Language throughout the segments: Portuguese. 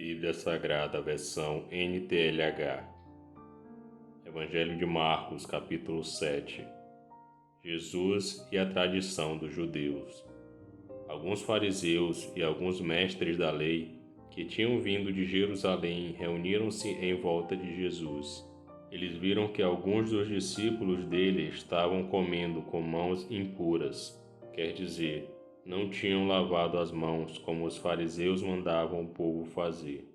Bíblia Sagrada, versão NTLH. Evangelho de Marcos, capítulo 7. Jesus e a tradição dos judeus. Alguns fariseus e alguns mestres da lei que tinham vindo de Jerusalém reuniram-se em volta de Jesus. Eles viram que alguns dos discípulos dele estavam comendo com mãos impuras, quer dizer, não tinham lavado as mãos como os fariseus mandavam o povo fazer.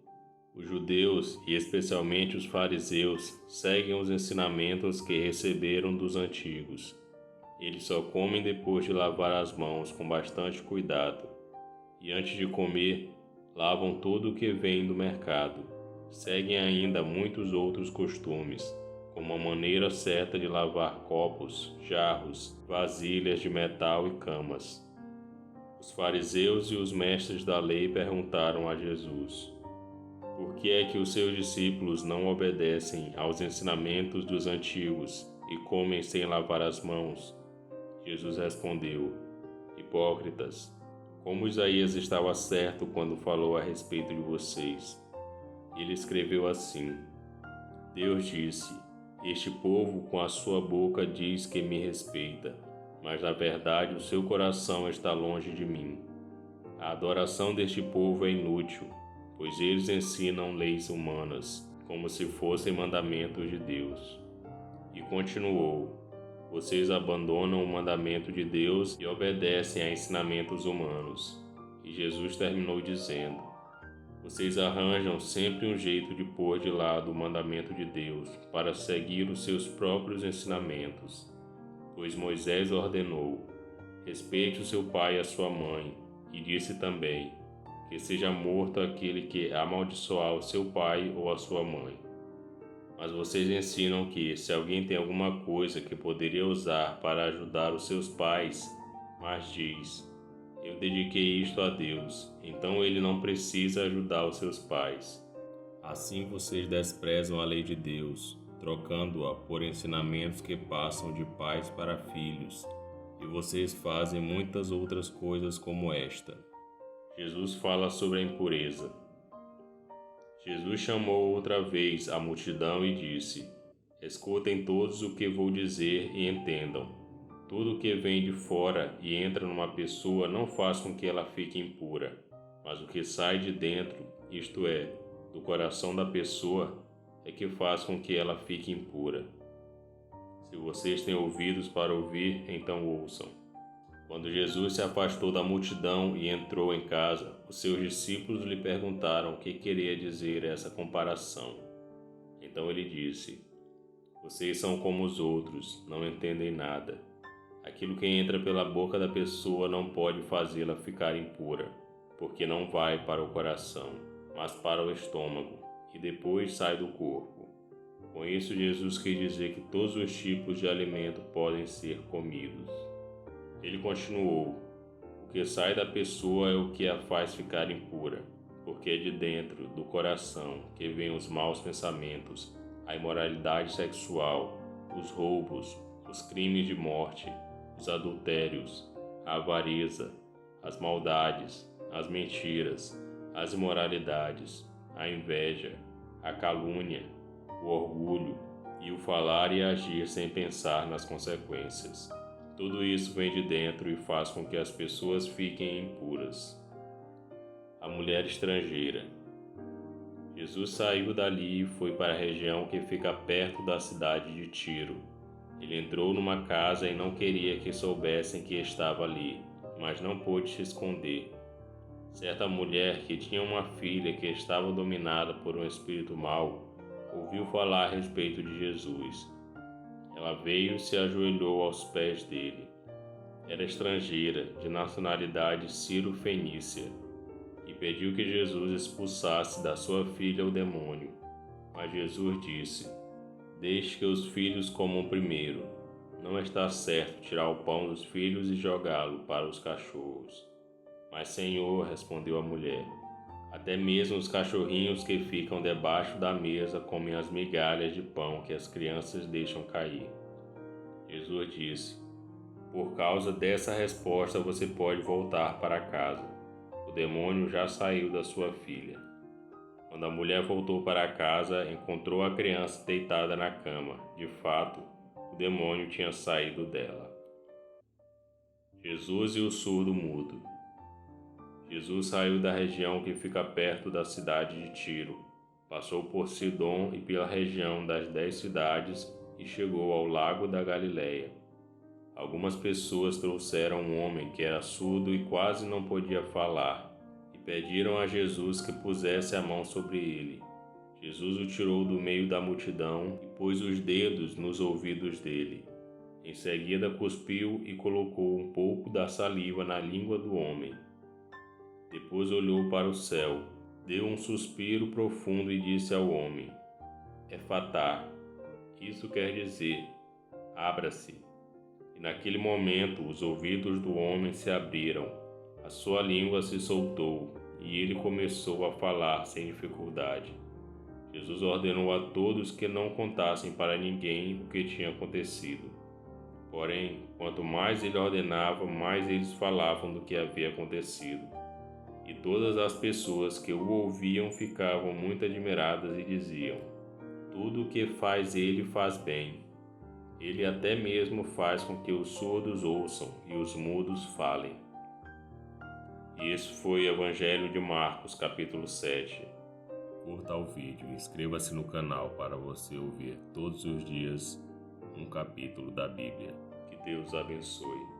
Os judeus, e especialmente os fariseus, seguem os ensinamentos que receberam dos antigos. Eles só comem depois de lavar as mãos com bastante cuidado. E antes de comer, lavam tudo o que vem do mercado. Seguem ainda muitos outros costumes, como a maneira certa de lavar copos, jarros, vasilhas de metal e camas. Os fariseus e os mestres da lei perguntaram a Jesus: por que é que os seus discípulos não obedecem aos ensinamentos dos antigos e comem sem lavar as mãos? Jesus respondeu: hipócritas, como Isaías estava certo quando falou a respeito de vocês. Ele escreveu assim: Deus disse: este povo com a sua boca diz que me respeita, mas na verdade o seu coração está longe de mim. A adoração deste povo é inútil, pois eles ensinam leis humanas, como se fossem mandamentos de Deus. E continuou: vocês abandonam o mandamento de Deus e obedecem a ensinamentos humanos. E Jesus terminou dizendo: vocês arranjam sempre um jeito de pôr de lado o mandamento de Deus para seguir os seus próprios ensinamentos. Pois Moisés ordenou: respeite o seu pai e a sua mãe, e disse também: que seja morto aquele que amaldiçoar o seu pai ou a sua mãe. Mas vocês ensinam que, se alguém tem alguma coisa que poderia usar para ajudar os seus pais, mas diz: eu dediquei isto a Deus, então ele não precisa ajudar os seus pais. Assim vocês desprezam a lei de Deus, trocando-a por ensinamentos que passam de pais para filhos, e vocês fazem muitas outras coisas como esta. Jesus fala sobre a impureza. Jesus chamou outra vez a multidão e disse: escutem todos o que vou dizer e entendam. Tudo o que vem de fora e entra numa pessoa não faz com que ela fique impura, mas o que sai de dentro, isto é, do coração da pessoa, é que faz com que ela fique impura. Se vocês têm ouvidos para ouvir, então ouçam. Quando Jesus se afastou da multidão e entrou em casa, os seus discípulos lhe perguntaram o que queria dizer essa comparação. Então ele disse: vocês são como os outros, não entendem nada. Aquilo que entra pela boca da pessoa não pode fazê-la ficar impura, porque não vai para o coração, mas para o estômago, e depois sai do corpo. Com isso, Jesus quis dizer que todos os tipos de alimento podem ser comidos. Ele continuou: o que sai da pessoa é o que a faz ficar impura, porque é de dentro, do coração, que vêm os maus pensamentos, a imoralidade sexual, os roubos, os crimes de morte, os adultérios, a avareza, as maldades, as mentiras, as imoralidades, a inveja, a calúnia, o orgulho e o falar e agir sem pensar nas consequências. Tudo isso vem de dentro e faz com que as pessoas fiquem impuras. A mulher estrangeira. Jesus saiu dali e foi para a região que fica perto da cidade de Tiro. Ele entrou numa casa e não queria que soubessem que estava ali, mas não pôde se esconder. Certa mulher que tinha uma filha que estava dominada por um espírito mau, ouviu falar a respeito de Jesus. Ela veio e se ajoelhou aos pés dele. Era estrangeira, de nacionalidade sírio-fenícia, e pediu que Jesus expulsasse da sua filha o demônio. Mas Jesus disse: deixe que os filhos comam primeiro. Não está certo tirar o pão dos filhos e jogá-lo para os cachorros. Mas, Senhor, respondeu a mulher, até mesmo os cachorrinhos que ficam debaixo da mesa comem as migalhas de pão que as crianças deixam cair. Jesus disse: por causa dessa resposta você pode voltar para casa. O demônio já saiu da sua filha. Quando a mulher voltou para casa, encontrou a criança deitada na cama. De fato, o demônio tinha saído dela. Jesus e o surdo-mudo. Jesus saiu da região que fica perto da cidade de Tiro, passou por Sidom e pela região das 10 cidades e chegou ao lago da Galileia. Algumas pessoas trouxeram um homem que era surdo e quase não podia falar, e pediram a Jesus que pusesse a mão sobre ele. Jesus o tirou do meio da multidão e pôs os dedos nos ouvidos dele. Em seguida cuspiu e colocou um pouco da saliva na língua do homem. Depois olhou para o céu, deu um suspiro profundo e disse ao homem: Efatá, isso quer dizer, abra-se. E naquele momento os ouvidos do homem se abriram, a sua língua se soltou e ele começou a falar sem dificuldade. Jesus ordenou a todos que não contassem para ninguém o que tinha acontecido. Porém, quanto mais ele ordenava, mais eles falavam do que havia acontecido. E todas as pessoas que o ouviam ficavam muito admiradas e diziam: tudo o que faz ele faz bem. Ele até mesmo faz com que os surdos ouçam e os mudos falem. E esse foi o Evangelho de Marcos, capítulo 7. Curta o vídeo e inscreva-se no canal para você ouvir todos os dias um capítulo da Bíblia. Que Deus abençoe.